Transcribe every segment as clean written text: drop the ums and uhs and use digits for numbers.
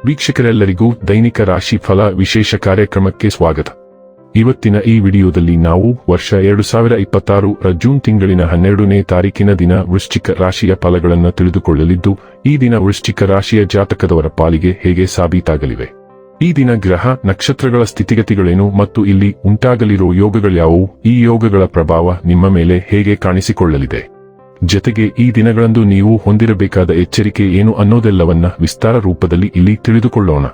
ವೀಕ್ಷಕರೆಲ್ಲರಿಗೂ ದೈನಿಕ ರಾಶಿ ಫಲ ವಿಶೇಷ ಕಾರ್ಯಕ್ರಮಕ್ಕೆ ಸ್ವಾಗತ. ಇವತ್ತಿನ ಈ ವಿಡಿಯೋದಲ್ಲಿ ನಾವು ವರ್ಷ 2026 ಜೂನ್ ತಿಂಗಳಿನ 12ನೇ ತಾರೀಕಿನ ದಿನ ವೃಶ್ಚಿಕ ರಾಶಿಯ ಫಲಗಳನ್ನು ತಿಳಿದುಕೊಳ್ಳಲಿದ್ದು, ಈ ದಿನ ವೃಶ್ಚಿಕ ರಾಶಿಯ ಜಾತಕದವರ ಪಾಲಿಗೆ ಹೇಗೆ ಸಾಬೀತಾಗಲಿವೆ, ಈ ದಿನ ಗ್ರಹ ನಕ್ಷತ್ರಗಳ ಸ್ಥಿತಿಗತಿಗಳೇನು ಮತ್ತು ಇಲ್ಲಿ ಉಂಟಾಗಲಿರುವ ಯೋಗಗಳ್ಯಾವುವು, ಈ ಯೋಗಗಳ ಪ್ರಭಾವ ನಿಮ್ಮ ಮೇಲೆ ಹೇಗೆ ಕಾಣಿಸಿಕೊಳ್ಳಲಿದೆ, ಜತೆಗೆ ಈ ದಿನಗಳಂದು ನೀವು ಹೊಂದಿರಬೇಕಾದ ಎಚ್ಚರಿಕೆ ಏನು ಅನ್ನೋದೆಲ್ಲವನ್ನ ವಿಸ್ತಾರ ರೂಪದಲ್ಲಿ ಇಲ್ಲಿ ತಿಳಿದುಕೊಳ್ಳೋಣ.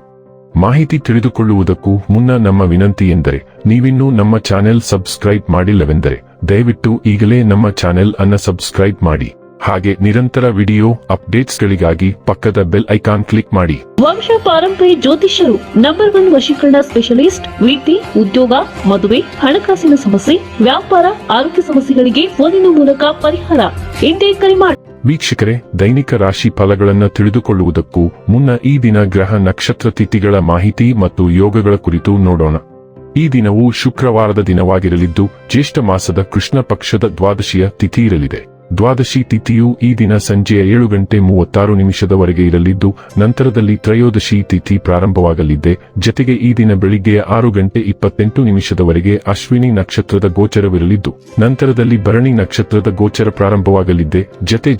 ಮಾಹಿತಿ ತಿಳಿದುಕೊಳ್ಳುವುದಕ್ಕೂ ಮುನ್ನ ನಮ್ಮ ವಿನಂತಿ ಎಂದರೆ, ನೀವಿನ್ನೂ ನಮ್ಮ ಚಾನೆಲ್ ಸಬ್ಸ್ಕ್ರೈಬ್ ಮಾಡಿಲ್ಲವೆಂದರೆ ದಯವಿಟ್ಟು ಈಗಲೇ ನಮ್ಮ ಚಾನೆಲ್ ಅನ್ನು ಸಬ್ಸ್ಕ್ರೈಬ್ ಮಾಡಿ. ಹಾಗೆ ನಿರಂತರ ವಿಡಿಯೋ ಅಪ್ಡೇಟ್ಸ್ಗಳಿಗಾಗಿ ಪಕ್ಕದ ಬೆಲ್ ಐಕಾನ್ ಕ್ಲಿಕ್ ಮಾಡಿ. ವಂಶ ಪಾರಂಪರ್ಯ ಜ್ಯೋತಿಷ್ಯರು ನಂಬರ್ 1 ವಶೀಕರಣ ಸ್ಪೆಷಲಿಸ್ಟ್. ವೃತ್ತಿ, ಉದ್ಯೋಗ, ಮದುವೆ, ಹಣಕಾಸಿನ ಸಮಸ್ಯೆ, ವ್ಯಾಪಾರ, ಆರೋಗ್ಯ ಸಮಸ್ಯೆಗಳಿಗೆ ಫೋನಿನ ಮೂಲಕ ಪರಿಹಾರ. ಇಂದೇ ಕರೆ ಮಾಡಿ. ವೀಕ್ಷಕರೇ, ದೈನಿಕ ರಾಶಿ ಫಲಗಳನ್ನು ತಿಳಿದುಕೊಳ್ಳುವುದಕ್ಕೂ ಮುನ್ನ ಈ ದಿನ ಗ್ರಹ ನಕ್ಷತ್ರ ತಿಥಿಗಳ ಮಾಹಿತಿ ಮತ್ತು ಯೋಗಗಳ ಕುರಿತು ನೋಡೋಣ. ಈ ದಿನವು ಶುಕ್ರವಾರದ ದಿನವಾಗಿರಲಿದ್ದು, ಜ್ಯೇಷ್ಠ ಮಾಸದ ಕೃಷ್ಣ ಪಕ್ಷದ ದ್ವಾದಶಿಯ ತಿಥಿ ಇರಲಿದೆ. ದ್ವಾದಶಿ ತಿಥಿಯು ಈ ದಿನ ಸಂಜೆಯ 7:36 ಇರಲಿದ್ದು, ನಂತರದಲ್ಲಿ ತ್ರಯೋದಶಿ ತಿಥಿ ಪ್ರಾರಂಭವಾಗಲಿದೆ. ಜತೆಗೆ ಈ ದಿನ ಬೆಳಿಗ್ಗೆಯ 6:28 ಅಶ್ವಿನಿ ನಕ್ಷತ್ರದ ಗೋಚರವಿರಲಿದ್ದು, ನಂತರದಲ್ಲಿ ಭರಣಿ ನಕ್ಷತ್ರದ ಗೋಚರ ಪ್ರಾರಂಭವಾಗಲಿದೆ.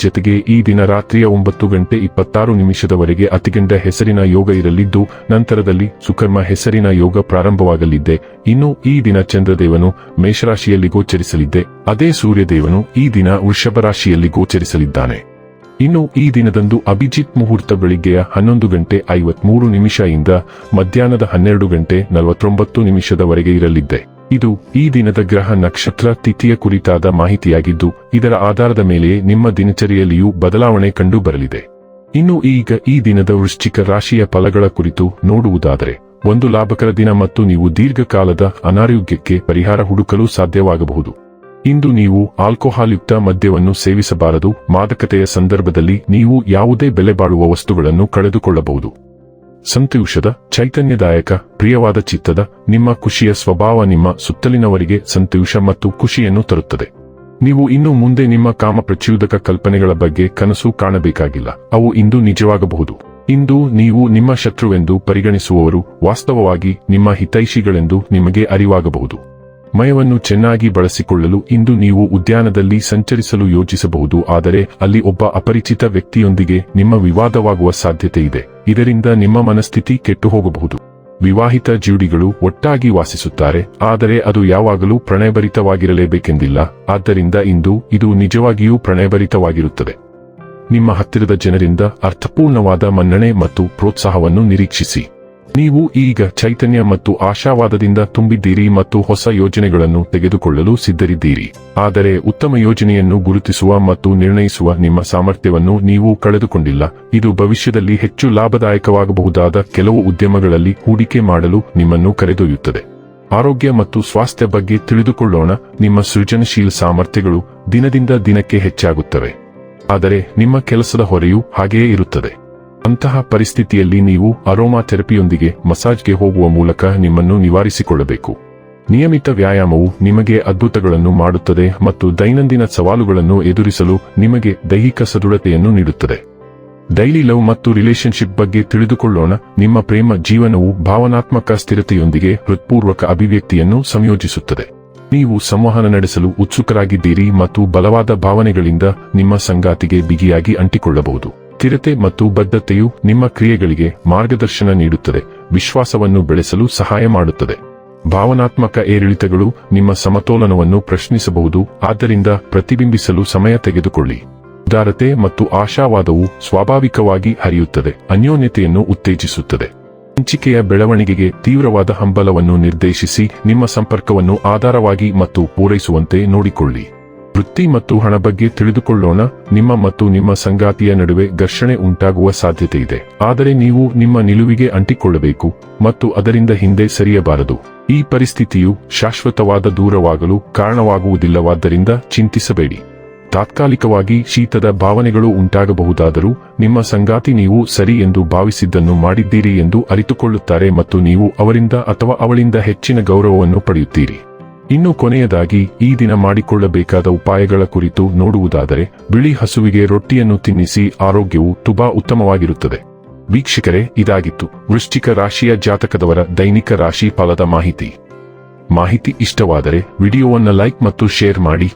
ಜತೆಗೆ ಈ ದಿನ ರಾತ್ರಿಯ 9:26 ಅತಿಗಂಡ ಹೆಸರಿನ ಯೋಗ ಇರಲಿದ್ದು, ನಂತರದಲ್ಲಿ ಸುಕರ್ಮ ಹೆಸರಿನ ಯೋಗ ಪ್ರಾರಂಭವಾಗಲಿದೆ. ಇನ್ನು ಈ ದಿನ ಚಂದ್ರದೇವನು ಮೇಷರಾಶಿಯಲ್ಲಿ ಗೋಚರಿಸಲಿದೆ. ಅದೇ ಸೂರ್ಯದೇವನು ಈ ದಿನ ವೃಷಭ ರಾಶಿಯಲ್ಲಿ ಗೋಚರಿಸಲಿದ್ದಾನೆ. ಇನ್ನು ಈ ದಿನದಂದು ಅಭಿಜಿತ್ ಮುಹೂರ್ತ ಬೆಳಿಗ್ಗೆಯ 11:53 ಇಂದ ಮಧ್ಯಾಹ್ನದ 12:49 ಇರಲಿದೆ. ಇದು ಈ ದಿನದ ಗ್ರಹ ನಕ್ಷತ್ರ ತಿಥಿಯ ಕುರಿತಾದ ಮಾಹಿತಿಯಾಗಿದ್ದು, ಇದರ ಆಧಾರದ ಮೇಲೆ ನಿಮ್ಮ ದಿನಚರಿಯಲ್ಲಿಯೂ ಬದಲಾವಣೆ ಕಂಡು ಬರಲಿದೆ. ಇನ್ನು ಈಗ ಈ ದಿನದ ವೃಶ್ಚಿಕ ರಾಶಿಯ ಫಲಗಳ ಕುರಿತು ನೋಡುವುದಾದರೆ, ಒಂದು ಲಾಭಕರ ದಿನ ಮತ್ತು ನೀವು ದೀರ್ಘಕಾಲದ ಅನಾರೋಗ್ಯಕ್ಕೆ ಪರಿಹಾರ ಹುಡುಕಲು ಸಾಧ್ಯವಾಗಬಹುದು. ಇಂದು ನೀವು ಆಲ್ಕೋಹಾಲ್ ಯುಕ್ತ ಮದ್ಯವನ್ನು ಸೇವಿಸಬಾರದು. ಮಾದಕತೆಯ ಸಂದರ್ಭದಲ್ಲಿ ನೀವು ಯಾವುದೇ ಬೆಲೆ ಬಾಳುವ ವಸ್ತುಗಳನ್ನು ಕಳೆದುಕೊಳ್ಳಬಹುದು. ಸಂತೋಷದ, ಚೈತನ್ಯದಾಯಕ, ಪ್ರಿಯವಾದ ಚಿತ್ತದ ನಿಮ್ಮ ಖುಷಿಯ ಸ್ವಭಾವ ನಿಮ್ಮ ಸುತ್ತಲಿನವರಿಗೆ ಸಂತೋಷ ಮತ್ತು ಖುಷಿಯನ್ನು ತರುತ್ತದೆ. ನೀವು ಇನ್ನು ಮುಂದೆ ನಿಮ್ಮ ಕಾಮ ಪ್ರಚೋದಕ ಕಲ್ಪನೆಗಳ ಬಗ್ಗೆ ಕನಸು ಕಾಣಬೇಕಾಗಿಲ್ಲ. ಅವು ಇಂದು ನಿಜವಾಗಬಹುದು. ಇಂದು ನೀವು ನಿಮ್ಮ ಶತ್ರುವೆಂದು ಪರಿಗಣಿಸುವವರು ವಾಸ್ತವವಾಗಿ ನಿಮ್ಮ ಹಿತೈಷಿಗಳೆಂದು ನಿಮಗೆ ಅರಿವಾಗಬಹುದು. ಮಯವನ್ನು ಚೆನ್ನಾಗಿ ಬಳಸಿಕೊಳ್ಳಲು ಇಂದು ನೀವು ಉದ್ಯಾನದಲ್ಲಿ ಸಂಚರಿಸಲು ಯೋಚಿಸಬಹುದು, ಆದರೆ ಅಲ್ಲಿ ಒಬ್ಬ ಅಪರಿಚಿತ ವ್ಯಕ್ತಿಯೊಂದಿಗೆ ನಿಮ್ಮ ವಿವಾದವಾಗುವ ಸಾಧ್ಯತೆ ಇದೆ. ಇದರಿಂದ ನಿಮ್ಮ ಮನಸ್ಥಿತಿ ಕೆಟ್ಟು ಹೋಗಬಹುದು. ವಿವಾಹಿತ ಜೋಡಿಗಳು ಒಟ್ಟಾಗಿ ವಾಸಿಸುತ್ತಾರೆ, ಆದರೆ ಅದು ಯಾವಾಗಲೂ ಪ್ರಣಯಭರಿತವಾಗಿರಲೇಬೇಕೆಂದಿಲ್ಲ. ಆದ್ದರಿಂದ ಇಂದು ಇದು ನಿಜವಾಗಿಯೂ ಪ್ರಣಯಭರಿತವಾಗಿರುತ್ತದೆ. ನಿಮ್ಮ ಹತ್ತಿರದ ಜನರಿಂದ ಅರ್ಥಪೂರ್ಣವಾದ ಮನ್ನಣೆ ಮತ್ತು ಪ್ರೋತ್ಸಾಹವನ್ನು ನಿರೀಕ್ಷಿಸಿ. ನೀವು ಈಗ ಚೈತನ್ಯ ಮತ್ತು ಆಶಾವಾದದಿಂದ ತುಂಬಿದ್ದೀರಿ ಮತ್ತು ಹೊಸ ಯೋಜನೆಗಳನ್ನು ತೆಗೆದುಕೊಳ್ಳಲು ಸಿದ್ಧರಿದ್ದೀರಿ. ಆದರೆ ಉತ್ತಮ ಯೋಜನೆಯನ್ನು ಗುರುತಿಸುವ ಮತ್ತು ನಿರ್ಣಯಿಸುವ ನಿಮ್ಮ ಸಾಮರ್ಥ್ಯವನ್ನು ನೀವು ಕಳೆದುಕೊಂಡಿಲ್ಲ. ಇದು ಭವಿಷ್ಯದಲ್ಲಿ ಹೆಚ್ಚು ಲಾಭದಾಯಕವಾಗಬಹುದಾದ ಕೆಲವು ಉದ್ಯಮಗಳಲ್ಲಿ ಹೂಡಿಕೆ ಮಾಡಲು ನಿಮ್ಮನ್ನು ಕರೆದೊಯ್ಯುತ್ತದೆ. ಆರೋಗ್ಯ ಮತ್ತು ಸ್ವಾಸ್ಥ್ಯ ಬಗ್ಗೆ ತಿಳಿದುಕೊಳ್ಳೋಣ. ನಿಮ್ಮ ಸೃಜನಶೀಲ ಸಾಮರ್ಥ್ಯಗಳು ದಿನದಿಂದ ದಿನಕ್ಕೆ ಹೆಚ್ಚಾಗುತ್ತವೆ, ಆದರೆ ನಿಮ್ಮ ಕೆಲಸದ ಹೊರೆಯೂ ಹಾಗೆಯೇ ಇರುತ್ತದೆ. ಅಂತಹ ಪರಿಸ್ಥಿತಿಯಲ್ಲಿ ನೀವು ಅರೋಮಾ ಥೆರಪಿಯೊಂದಿಗೆ ಮಸಾಜ್ಗೆ ಹೋಗುವ ಮೂಲಕ ನಿಮ್ಮನ್ನು ನಿವಾರಿಸಿಕೊಳ್ಳಬೇಕು. ನಿಯಮಿತ ವ್ಯಾಯಾಮವು ನಿಮಗೆ ಅದ್ಭುತಗಳನ್ನು ಮಾಡುತ್ತದೆ ಮತ್ತು ದೈನಂದಿನ ಸವಾಲುಗಳನ್ನು ಎದುರಿಸಲು ನಿಮಗೆ ದೈಹಿಕ ಸದೃಢತೆಯನ್ನು ನೀಡುತ್ತದೆ. ಡೈಲಿ ಲವ್ ಮತ್ತು ರಿಲೇಶನ್ಶಿಪ್ ಬಗ್ಗೆ ತಿಳಿದುಕೊಳ್ಳೋಣ. ನಿಮ್ಮ ಪ್ರೇಮ ಜೀವನವು ಭಾವನಾತ್ಮಕ ಸ್ಥಿರತೆಯೊಂದಿಗೆ ಹೃತ್ಪೂರ್ವಕ ಅಭಿವ್ಯಕ್ತಿಯನ್ನು ಸಂಯೋಜಿಸುತ್ತದೆ. ನೀವು ಸಂವಹನ ನಡೆಸಲು ಉತ್ಸುಕರಾಗಿದ್ದೀರಿ ಮತ್ತು ಬಲವಾದ ಭಾವನೆಗಳಿಂದ ನಿಮ್ಮ ಸಂಗಾತಿಗೆ ಬಿಗಿಯಾಗಿ ಅಂಟಿಕೊಳ್ಳಬಹುದು. ಸ್ಥಿರತೆ ಮತ್ತು ಬದ್ಧತೆಯು ನಿಮ್ಮ ಕ್ರಿಯೆಗಳಿಗೆ ಮಾರ್ಗದರ್ಶನ ನೀಡುತ್ತದೆ, ವಿಶ್ವಾಸವನ್ನು ಬೆಳೆಸಲು ಸಹಾಯ ಮಾಡುತ್ತದೆ. ಭಾವನಾತ್ಮಕ ಏರಿಳಿತಗಳು ನಿಮ್ಮ ಸಮತೋಲನವನ್ನು ಪ್ರಶ್ನಿಸಬಹುದು, ಆದ್ದರಿಂದ ಪ್ರತಿಬಿಂಬಿಸಲು ಸಮಯ ತೆಗೆದುಕೊಳ್ಳಿ. ಉದಾರತೆ ಮತ್ತು ಆಶಾವಾದವು ಸ್ವಾಭಾವಿಕವಾಗಿ ಹರಿಯುತ್ತದೆ, ಅನ್ಯೋನ್ಯತೆಯನ್ನು ಉತ್ತೇಜಿಸುತ್ತದೆ. ಹಂಚಿಕೆಯ ಬೆಳವಣಿಗೆಗೆ ತೀವ್ರವಾದ ಹಂಬಲವನ್ನು ನಿರ್ದೇಶಿಸಿ ನಿಮ್ಮ ಸಂಪರ್ಕವನ್ನು ಆಧಾರವಾಗಿ ಮತ್ತು ಪೂರೈಸುವಂತೆ ನೋಡಿಕೊಳ್ಳಿ. ವೃತ್ತಿ ಮತ್ತು ಹಣ ಬಗ್ಗೆ ತಿಳಿದುಕೊಳ್ಳೋಣ. ನಿಮ್ಮ ಮತ್ತು ನಿಮ್ಮ ಸಂಗಾತಿಯ ನಡುವೆ ಘರ್ಷಣೆ ಉಂಟಾಗುವ ಸಾಧ್ಯತೆ ಇದೆ, ಆದರೆ ನೀವು ನಿಮ್ಮ ನಿಲುವಿಗೆ ಅಂಟಿಕೊಳ್ಳಬೇಕು ಮತ್ತು ಅದರಿಂದ ಹಿಂದೆ ಸರಿಯಬಾರದು. ಈ ಪರಿಸ್ಥಿತಿಯು ಶಾಶ್ವತವಾದ ದೂರವಾಗಲು ಕಾರಣವಾಗುವುದಿಲ್ಲವಾದ್ದರಿಂದ ಚಿಂತಿಸಬೇಡಿ. ತಾತ್ಕಾಲಿಕವಾಗಿ ಶೀತದ ಭಾವನೆಗಳು ಉಂಟಾಗಬಹುದಾದರೂ ನಿಮ್ಮ ಸಂಗಾತಿ ನೀವು ಸರಿ ಎಂದು ಭಾವಿಸಿದ್ದನ್ನು ಮಾಡಿದ್ದೀರಿ ಎಂದು ಅರಿತುಕೊಳ್ಳುತ್ತಾರೆ ಮತ್ತು ನೀವು ಅವರಿಂದ ಅಥವಾ ಅವಳಿಂದ ಹೆಚ್ಚಿನ ಗೌರವವನ್ನು ಪಡೆಯುತ್ತೀರಿ. ಇನ್ನು ಕೊನೆಯದಾಗಿ ಈ ದಿನ ಮಾಡಿಕೊಳ್ಳಬೇಕಾದ ಉಪಾಯಗಳ ಕುರಿತು ನೋಡುವುದಾದರೆ, ಬಿಳಿ ಹಸುವಿಗೆ ರೊಟ್ಟಿಯನ್ನು ತಿನ್ನಿಸಿ ಆರೋಗ್ಯವು ತುಂಬಾ ಉತ್ತಮವಾಗಿರುತ್ತದೆ. ವೀಕ್ಷಕರೇ, ಇದಾಗಿತ್ತು ವೃಶ್ಚಿಕ ರಾಶಿಯ ಜಾತಕದವರ ದೈನಿಕ ರಾಶಿ ಫಲದ ಮಾಹಿತಿ ಇಷ್ಟವಾದರೆ ವಿಡಿಯೋವನ್ನು ಲೈಕ್ ಮತ್ತು ಶೇರ್ ಮಾಡಿ.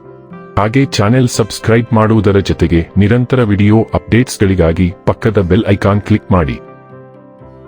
ಹಾಗೆ ಚಾನೆಲ್ ಸಬ್ಸ್ಕ್ರೈಬ್ ಮಾಡುವುದರ ಜೊತೆಗೆ ನಿರಂತರ ವಿಡಿಯೋ ಅಪ್ಡೇಟ್ಸ್ಗಳಿಗಾಗಿ ಪಕ್ಕದ ಬೆಲ್ ಐಕಾನ್ ಕ್ಲಿಕ್ ಮಾಡಿ.